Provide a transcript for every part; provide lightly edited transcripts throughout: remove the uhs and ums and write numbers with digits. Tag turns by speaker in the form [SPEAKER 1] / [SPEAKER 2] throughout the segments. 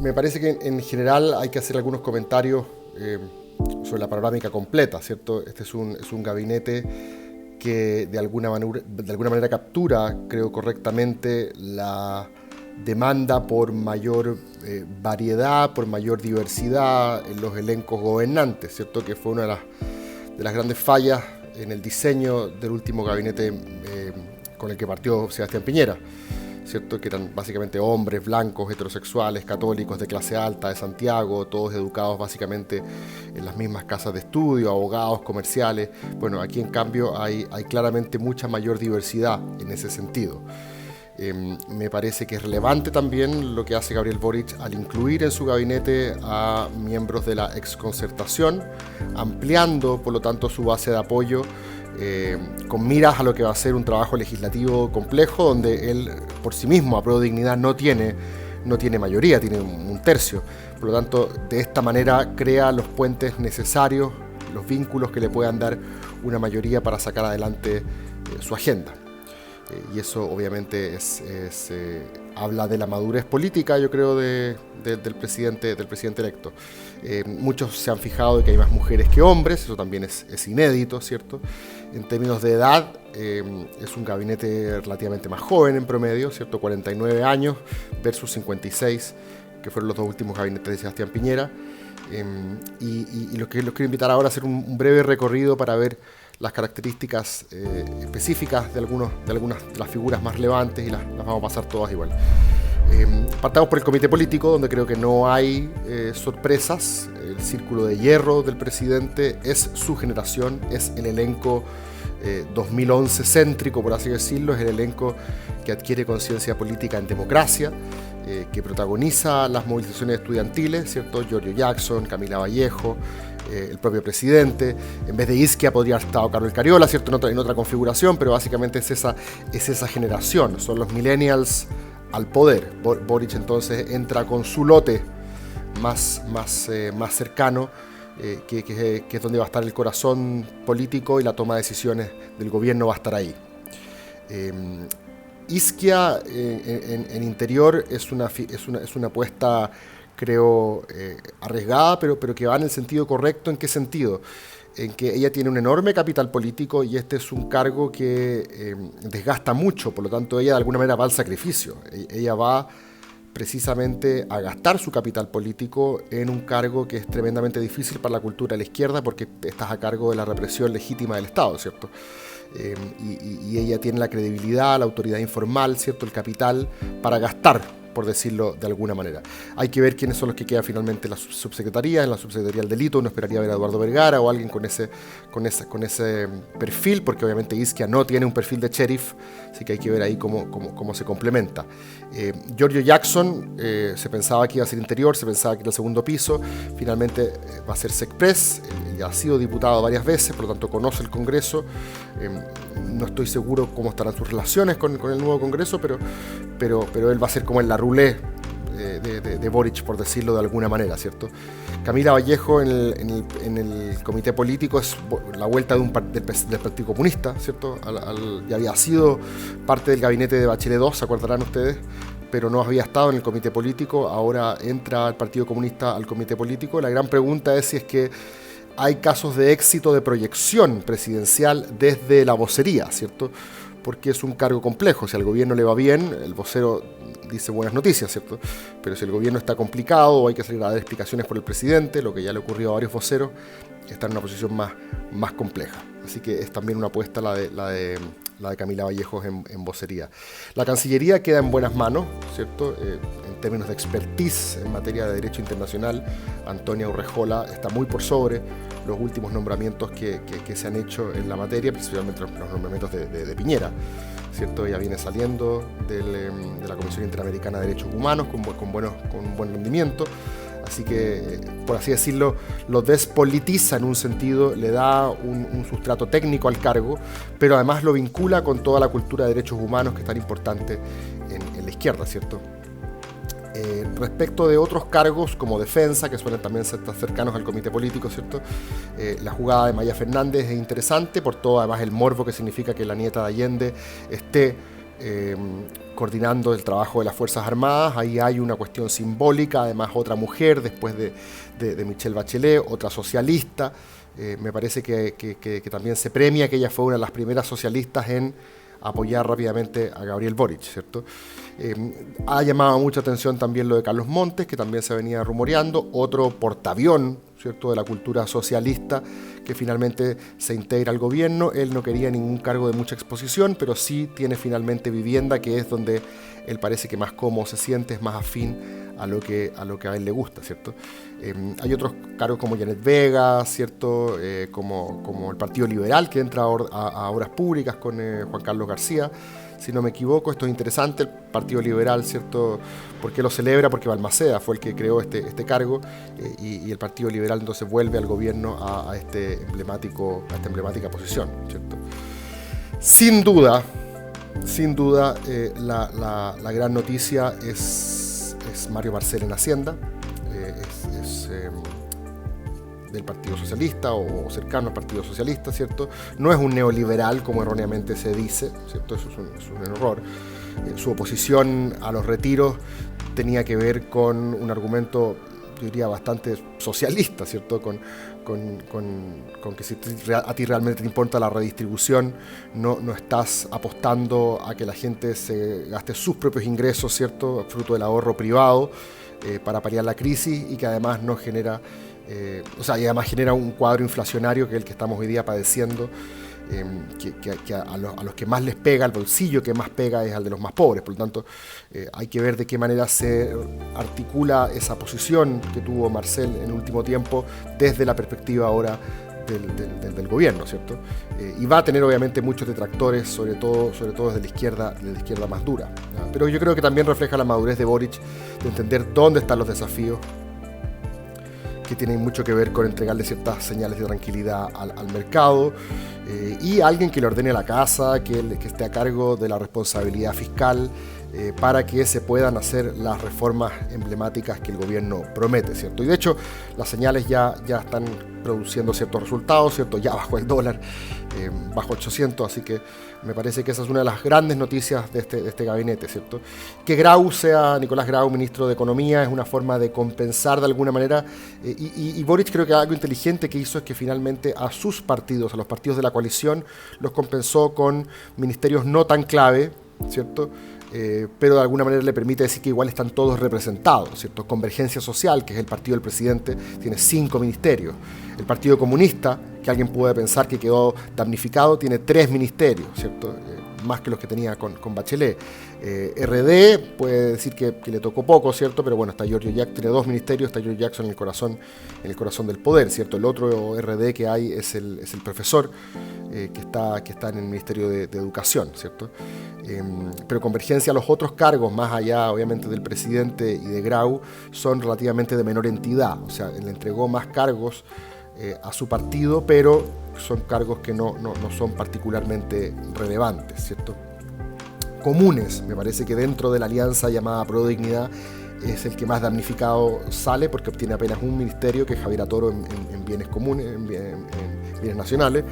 [SPEAKER 1] Me parece que en general hay que hacer algunos comentarios sobre la panorámica completa, ¿cierto? Este es un gabinete que de alguna manera captura, creo correctamente, la demanda por mayor variedad, por mayor diversidad en los elencos gobernantes, ¿cierto? Que fue una de las grandes fallas en el diseño del último gabinete con el que partió Sebastián Piñera, ¿cierto? Que eran básicamente hombres blancos, heterosexuales, católicos de clase alta de Santiago, todos educados básicamente en las mismas casas de estudio, abogados, comerciales. Bueno, aquí en cambio hay claramente mucha mayor diversidad en ese sentido. Me parece que es relevante también lo que hace Gabriel Boric al incluir en su gabinete a miembros de la exconcertación, ampliando por lo tanto su base de apoyo con miras a lo que va a ser un trabajo legislativo complejo, donde él por sí mismo, a prueba de dignidad, no tiene mayoría, tiene un tercio. Por lo tanto, de esta manera crea los puentes necesarios, los vínculos que le puedan dar una mayoría para sacar adelante su agenda. Y eso obviamente habla de la madurez política, yo creo, del presidente electo. Muchos se han fijado de que hay más mujeres que hombres, eso también es inédito, ¿cierto? En términos de edad, es un gabinete relativamente más joven en promedio, ¿cierto? 49 años versus 56, que fueron los dos últimos gabinetes de Sebastián Piñera. Y los quiero invitar ahora a hacer un breve recorrido para ver las características específicas de algunas de las figuras más relevantes, y las vamos a pasar todas igual. Partamos por el comité político, donde creo que no hay sorpresas. El círculo de hierro del presidente es su generación, es el elenco 2011 céntrico, por así decirlo, es el elenco que adquiere conciencia política en democracia, que protagoniza las movilizaciones estudiantiles, ¿cierto? Giorgio Jackson, Camila Vallejo, el propio presidente. En vez de Isquia podría haber estado Carol Cariola, ¿cierto? En otra configuración, pero básicamente es esa generación, son los millennials al poder. Boric entonces entra con su lote más cercano, que es donde va a estar el corazón político, y la toma de decisiones del gobierno va a estar ahí. Isquia en interior es una apuesta, creo, arriesgada, pero que va en el sentido correcto. ¿En qué sentido? En que ella tiene un enorme capital político, y este es un cargo que desgasta mucho, por lo tanto ella de alguna manera va al sacrificio. Ella va precisamente a gastar su capital político en un cargo que es tremendamente difícil para la cultura de la izquierda, porque estás a cargo de la represión legítima del Estado, ¿cierto? Y ella tiene la credibilidad, la autoridad informal, ¿cierto? El capital para gastar, por decirlo de alguna manera. Hay que ver quiénes son los que quedan finalmente en la subsecretaría. En la subsecretaría del delito uno esperaría ver a Eduardo Vergara o alguien con ese perfil, porque obviamente Isquia no tiene un perfil de sheriff, así que hay que ver ahí cómo se complementa. Giorgio Jackson se pensaba que iba a ser interior, se pensaba que era el segundo piso, finalmente va a ser SECPRES. Ya ha sido diputado varias veces, por lo tanto conoce el Congreso. No estoy seguro cómo estarán sus relaciones con el nuevo Congreso, pero él va a ser como en la roulette de Boric, por decirlo de alguna manera, ¿cierto? Camila Vallejo en el comité político es la vuelta del Partido Comunista, ¿cierto? Ya había sido parte del gabinete de Bachelet II, ¿se acordarán ustedes? Pero no había estado en el comité político. Ahora entra el Partido Comunista al comité político. La gran pregunta es si es que hay casos de éxito de proyección presidencial desde la vocería, ¿cierto? Porque es un cargo complejo. Si al gobierno le va bien, el vocero dice buenas noticias, ¿cierto? Pero si el gobierno está complicado o hay que salir a dar explicaciones por el presidente, lo que ya le ocurrió a varios voceros, está en una posición más compleja. Así que es también una apuesta la de Camila Vallejos en vocería. La Cancillería queda en buenas manos, ¿cierto? En términos de expertise en materia de derecho internacional, Antonia Urrejola está muy por sobre los últimos nombramientos que se han hecho en la materia, principalmente los nombramientos de Piñera, ¿cierto? Ella viene saliendo de la Comisión Interamericana de Derechos Humanos con buen rendimiento. Así que, por así decirlo, lo despolitiza en un sentido, le da un sustrato técnico al cargo, pero además lo vincula con toda la cultura de derechos humanos que es tan importante en la izquierda, ¿cierto? Respecto de otros cargos como defensa, que suelen también ser cercanos al comité político, ¿cierto? La jugada de Maya Fernández es interesante por todo, además, el morbo que significa que la nieta de Allende esté coordinando el trabajo de las Fuerzas Armadas. Ahí hay una cuestión simbólica, además otra mujer después de Michelle Bachelet, otra socialista. Me parece que también se premia que ella fue una de las primeras socialistas en apoyar rápidamente a Gabriel Boric, ¿cierto? Ha llamado mucha atención también lo de Carlos Montes, que también se venía rumoreando, otro portaavión, ¿cierto?, de la cultura socialista, que finalmente se integra al gobierno. Él no quería ningún cargo de mucha exposición, pero sí tiene finalmente vivienda, que es donde él parece que más cómodo se siente, es más afín a lo que a él le gusta, ¿cierto? Hay otros cargos como Janet Vega, ¿cierto? Como el Partido Liberal, que entra a obras públicas con Juan Carlos García, si no me equivoco. Esto es interesante, el Partido Liberal, ¿cierto? ¿Por qué lo celebra? Porque Balmaceda fue el que creó este cargo, y el Partido Liberal entonces vuelve al gobierno a esta emblemática posición, ¿cierto? Sin duda, la gran noticia es Mario Marcel en Hacienda. Es del Partido Socialista o cercano al Partido Socialista, ¿cierto? No es un neoliberal como erróneamente se dice, ¿cierto? Eso es un error. Su oposición a los retiros tenía que ver con un argumento, yo diría, bastante socialista, ¿cierto? Con que si a ti realmente te importa la redistribución, no estás apostando a que la gente se gaste sus propios ingresos, ¿cierto?, fruto del ahorro privado, para paliar la crisis, y que además no genera, y además genera un cuadro inflacionario que es el que estamos hoy día padeciendo, que a los que más les pega, el bolsillo que más pega es al de los más pobres. Por lo tanto, hay que ver de qué manera se articula esa posición que tuvo Marcel en el último tiempo desde la perspectiva ahora del gobierno, ¿cierto? Y va a tener obviamente muchos detractores, sobre todo desde la izquierda más dura, ¿no? Pero yo creo que también refleja la madurez de Boric de entender dónde están los desafíos, que tienen mucho que ver con entregarle ciertas señales de tranquilidad al mercado, y alguien que le ordene la casa, que esté a cargo de la responsabilidad fiscal, para que se puedan hacer las reformas emblemáticas que el gobierno promete, ¿cierto? Y de hecho, las señales ya están produciendo ciertos resultados, ¿cierto? Ya bajó el dólar, bajo 800, así que me parece que esa es una de las grandes noticias de este gabinete, ¿cierto? Que Nicolás Grau, ministro de Economía, es una forma de compensar de alguna manera, y Boric creo que algo inteligente que hizo es que finalmente a sus partidos, a los partidos de la coalición, los compensó con ministerios no tan clave, ¿cierto? Pero de alguna manera le permite decir que igual están todos representados, ¿cierto? Convergencia Social, que es el partido del presidente, tiene 5 ministerios. El Partido Comunista, que alguien puede pensar que quedó damnificado, tiene 3 ministerios, ¿cierto? Más que los que tenía con Bachelet. RD puede decir que le tocó poco, ¿cierto? Pero bueno, está Giorgio Jackson, tiene 2 ministerios, está Giorgio Jackson en el corazón del poder, ¿cierto? El otro RD que hay es el profesor, que está en el Ministerio de Educación, ¿cierto? Pero Convergencia, los otros cargos, más allá obviamente del presidente y de Grau, son relativamente de menor entidad, o sea, le entregó más cargos a su partido, pero son cargos que no son particularmente relevantes, ¿cierto? Comunes, me parece que dentro de la alianza llamada Pro Dignidad es el que más damnificado sale, porque obtiene apenas un ministerio, que es Javier Atoro en bienes comunes, en bienes nacionales.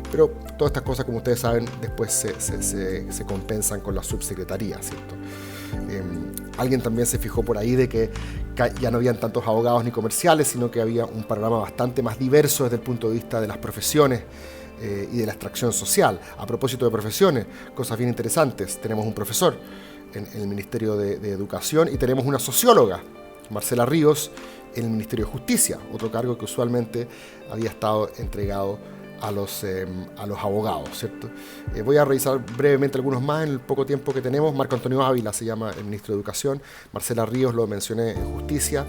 [SPEAKER 1] Pero todas estas cosas, como ustedes saben, después se compensan con la subsecretaría, ¿cierto? Alguien también se fijó por ahí de que ya no habían tantos abogados ni comerciales, sino que había un panorama bastante más diverso desde el punto de vista de las profesiones y de la extracción social. A propósito de profesiones, cosas bien interesantes. Tenemos un profesor en el Ministerio de Educación, y tenemos una socióloga, Marcela Ríos, en el Ministerio de Justicia, otro cargo que usualmente había estado entregado a los abogados, ¿cierto? Voy a revisar brevemente algunos más en el poco tiempo que tenemos. Marco Antonio Ávila se llama el ministro de Educación, Marcela Ríos lo mencioné en Justicia,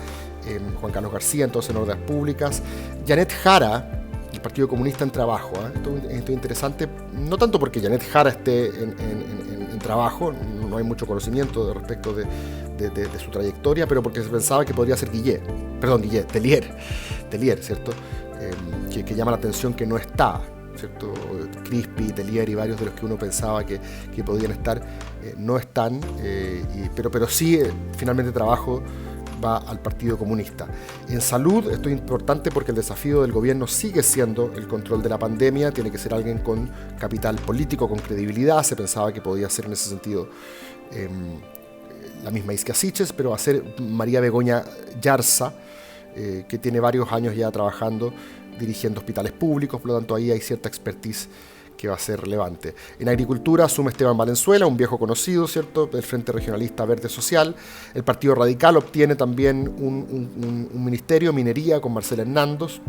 [SPEAKER 1] Juan Carlos García entonces en Obras Públicas, Janet Jara, el Partido Comunista, en Trabajo. Esto es interesante, no tanto porque Janet Jara esté en Trabajo, no hay mucho conocimiento respecto de su trayectoria, pero porque se pensaba que podría ser Tellier, ¿cierto? Que llama la atención que no está. ¿cierto? Crispi, Tellier y varios de los que uno pensaba que podían estar, no están, pero sí, finalmente trabajo va al Partido Comunista. En salud, esto es importante porque el desafío del gobierno sigue siendo el control de la pandemia, tiene que ser alguien con capital político, con credibilidad, se pensaba que podía ser en ese sentido la misma Isquia Siches, pero va a ser María Begoña Yarza, que tiene varios años ya trabajando, dirigiendo hospitales públicos, por lo tanto ahí hay cierta expertise que va a ser relevante. En agricultura asume Esteban Valenzuela, un viejo conocido, ¿cierto?, del Frente Regionalista Verde Social. El Partido Radical obtiene también un ministerio, minería, con Marcela Hernandos.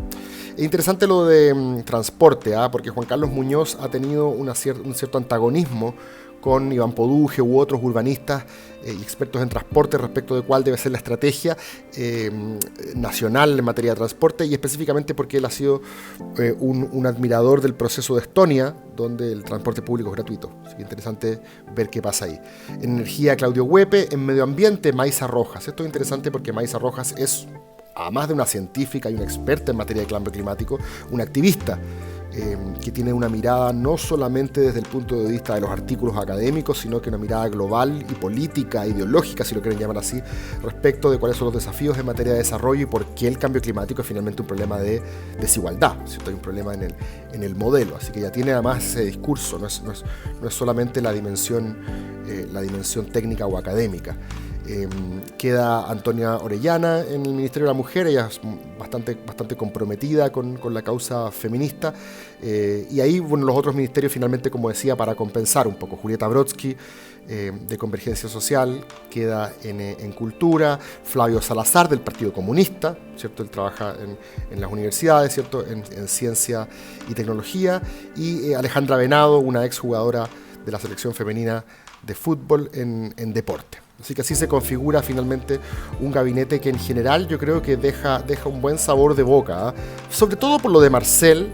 [SPEAKER 1] Es interesante lo de transporte, porque Juan Carlos Muñoz ha tenido un cierto antagonismo con Iván Poduje u otros urbanistas y expertos en transporte respecto de cuál debe ser la estrategia nacional en materia de transporte, y específicamente porque él ha sido un admirador del proceso de Estonia, donde el transporte público es gratuito. Así que interesante ver qué pasa ahí. En energía, Claudio Huepe. En medio ambiente, Maisa Rojas. Esto es interesante porque Maisa Rojas es, además de una científica y una experta en materia de cambio climático, una activista que tiene una mirada no solamente desde el punto de vista de los artículos académicos, sino que una mirada global y política, ideológica, si lo quieren llamar así, respecto de cuáles son los desafíos en materia de desarrollo y por qué el cambio climático es finalmente un problema de desigualdad, ¿cierto? Hay un problema en el modelo, así que ya tiene además ese discurso, no es solamente la dimensión técnica o académica. Queda Antonia Orellana en el Ministerio de la Mujer, ella es bastante comprometida con la causa feminista, y ahí, bueno, los otros ministerios finalmente, como decía, para compensar un poco. Julieta Brodsky, de Convergencia Social, queda en Cultura. Flavio Salazar, del Partido Comunista, ¿cierto? Él trabaja en las universidades, ¿cierto? En Ciencia y Tecnología, y Alejandra Venado, una exjugadora de la selección femenina de fútbol en deporte. Así que así se configura finalmente un gabinete que en general yo creo que deja un buen sabor de boca, sobre todo por lo de Marcel,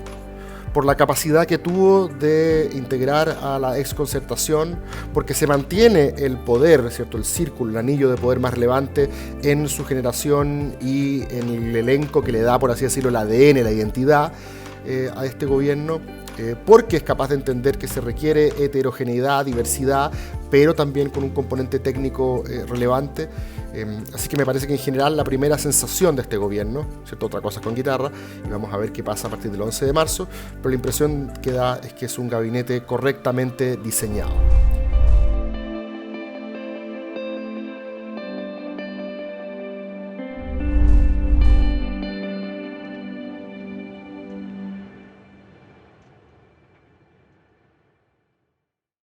[SPEAKER 1] por la capacidad que tuvo de integrar a la exconcertación, porque se mantiene el poder, ¿cierto?, el círculo, el anillo de poder más relevante en su generación y en el elenco que le da, por así decirlo, el ADN, la identidad a este gobierno, porque es capaz de entender que se requiere heterogeneidad, diversidad, pero también con un componente técnico relevante. Así que me parece que en general la primera sensación de este gobierno, ¿cierto?, otra cosa es con guitarra, y vamos a ver qué pasa a partir del 11 de marzo, pero la impresión que da es que es un gabinete correctamente diseñado.